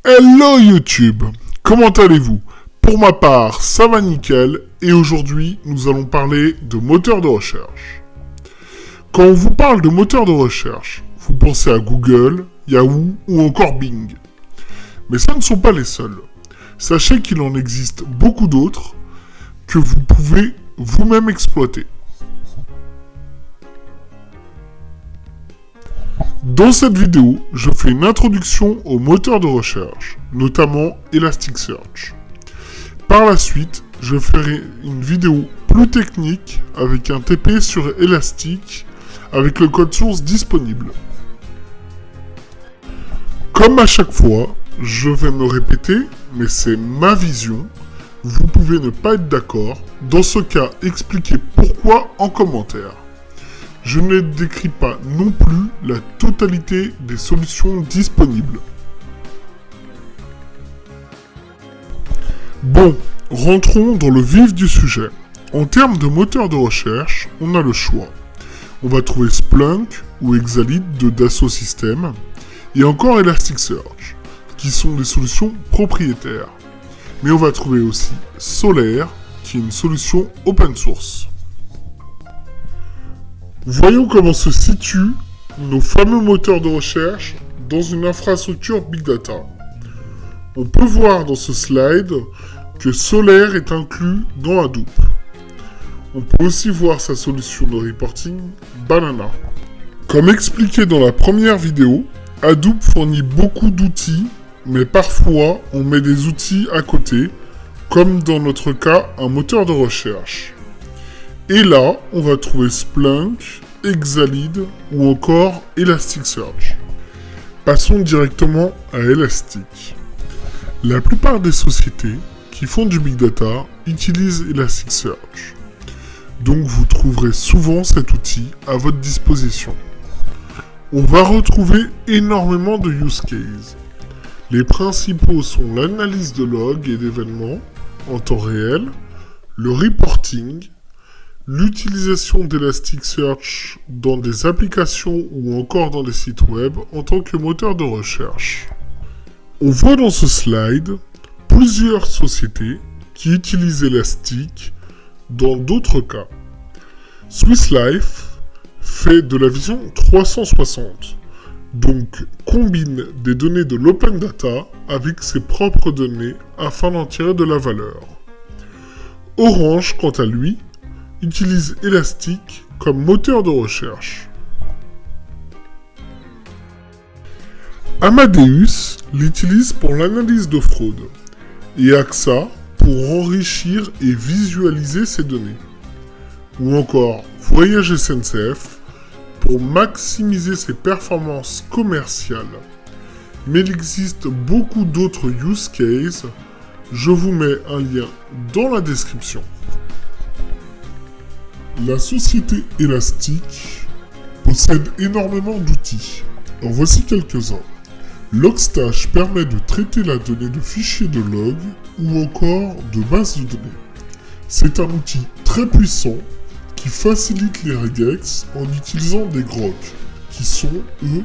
Hello YouTube, comment allez-vous? Pour ma part, ça va nickel et aujourd'hui, nous allons parler de moteurs de recherche. Quand on vous parle de moteurs de recherche, vous pensez à Google, Yahoo ou encore Bing. Mais ce ne sont pas les seuls. Sachez qu'il en existe beaucoup d'autres que vous pouvez vous-même exploiter. Dans cette vidéo, je fais une introduction aux moteurs de recherche, notamment Elasticsearch. Par la suite, je ferai une vidéo plus technique avec un TP sur Elastic avec le code source disponible. Comme à chaque fois, je vais me répéter, mais c'est ma vision. Vous pouvez ne pas être d'accord. Dans ce cas, expliquez pourquoi en commentaire. Je ne décris pas non plus la totalité des solutions disponibles. Bon, rentrons dans le vif du sujet. En termes de moteur de recherche, on a le choix. On va trouver Splunk ou Exalid de Dassault Systèmes et encore Elasticsearch, qui sont des solutions propriétaires. Mais on va trouver aussi Solaire, qui est une solution open source. Voyons comment se situent nos fameux moteurs de recherche dans une infrastructure Big Data. On peut voir dans ce slide que Solaire est inclus dans Hadoop. On peut aussi voir sa solution de reporting, Banana. Comme expliqué dans la première vidéo, Hadoop fournit beaucoup d'outils, mais parfois on met des outils à côté, comme dans notre cas un moteur de recherche. Et là, on va trouver Splunk, Exalid ou encore Elasticsearch. Passons directement à Elastic. La plupart des sociétés qui font du Big Data utilisent Elasticsearch. Donc vous trouverez souvent cet outil à votre disposition. On va retrouver énormément de use cases. Les principaux sont l'analyse de logs et d'événements en temps réel, le reporting, l'utilisation d'Elasticsearch dans des applications ou encore dans des sites web en tant que moteur de recherche. On voit dans ce slide plusieurs sociétés qui utilisent Elastic dans d'autres cas. Swiss Life fait de la vision 360, donc combine des données de l'open data avec ses propres données afin d'en tirer de la valeur. Orange, quant à lui, utilise Elastic comme moteur de recherche. Amadeus l'utilise pour l'analyse de fraude et AXA pour enrichir et visualiser ses données. Ou encore Voyage SNCF pour maximiser ses performances commerciales. Mais il existe beaucoup d'autres use cases. Je vous mets un lien dans la description. La société Elastic possède énormément d'outils. En voici quelques-uns. Logstash permet de traiter la donnée de fichiers de log ou encore de bases de données. C'est un outil très puissant qui facilite les regex en utilisant des grok, qui sont, eux,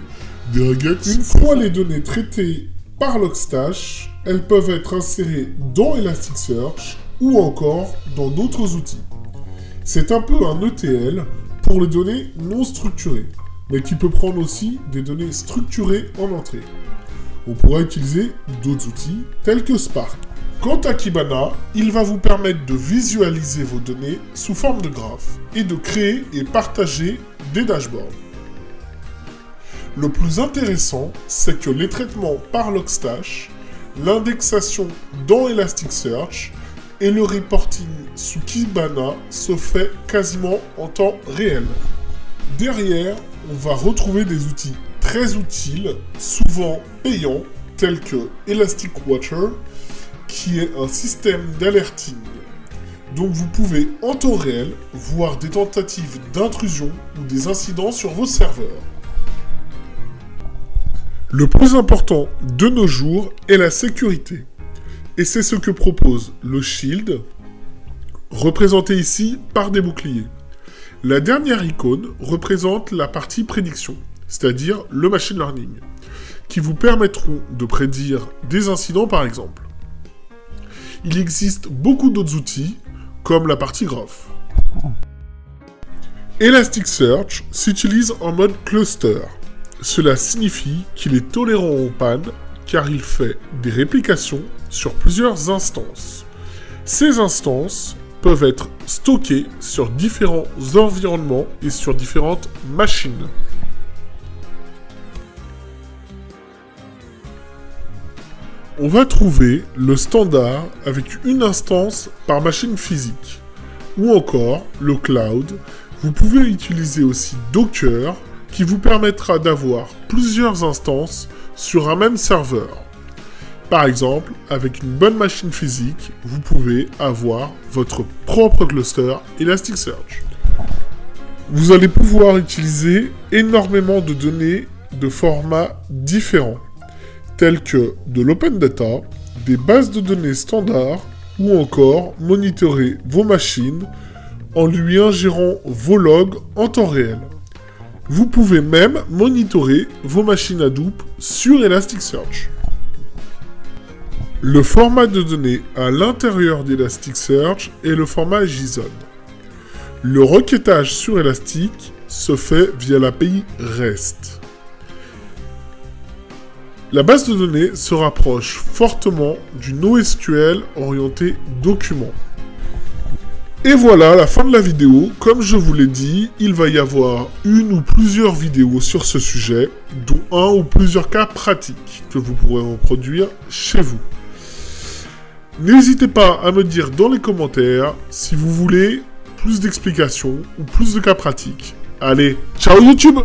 des regex. Une fois les données traitées par Logstash, elles peuvent être insérées dans Elasticsearch ou encore dans d'autres outils. C'est un peu un ETL pour les données non structurées, mais qui peut prendre aussi des données structurées en entrée. On pourra utiliser d'autres outils tels que Spark. Quant à Kibana, il va vous permettre de visualiser vos données sous forme de graphes et de créer et partager des dashboards. Le plus intéressant, c'est que les traitements par Logstash, l'indexation dans Elasticsearch et le reporting sous Kibana se fait quasiment en temps réel. Derrière, on va retrouver des outils très utiles, souvent payants, tels que ElasticWatcher, qui est un système d'alerting. Donc vous pouvez en temps réel voir des tentatives d'intrusion ou des incidents sur vos serveurs. Le plus important de nos jours est la sécurité. Et c'est ce que propose le Shield, représenté ici par des boucliers. La dernière icône représente la partie prédiction, c'est-à-dire le machine learning, qui vous permettront de prédire des incidents par exemple. Il existe beaucoup d'autres outils, comme la partie graph. Elasticsearch s'utilise en mode cluster. Cela signifie qu'il est tolérant aux pannes, car il fait des réplications sur plusieurs instances. Ces instances peuvent être stockées sur différents environnements et sur différentes machines. On va trouver le standard avec une instance par machine physique. Ou encore le cloud. Vous pouvez utiliser aussi Docker qui vous permettra d'avoir plusieurs instances sur un même serveur. Par exemple, avec une bonne machine physique, vous pouvez avoir votre propre cluster Elasticsearch. Vous allez pouvoir utiliser énormément de données de formats différents, tels que de l'open data, des bases de données standards, ou encore monitorer vos machines en lui ingérant vos logs en temps réel. Vous pouvez même monitorer vos machines Hadoop sur Elasticsearch. Le format de données à l'intérieur d'Elasticsearch est le format JSON. Le requêtage sur Elastic se fait via l'API REST. La base de données se rapproche fortement du NoSQL orienté document. Et voilà la fin de la vidéo. Comme je vous l'ai dit, il va y avoir une ou plusieurs vidéos sur ce sujet, dont un ou plusieurs cas pratiques que vous pourrez reproduire chez vous. N'hésitez pas à me dire dans les commentaires si vous voulez plus d'explications ou plus de cas pratiques. Allez, ciao YouTube!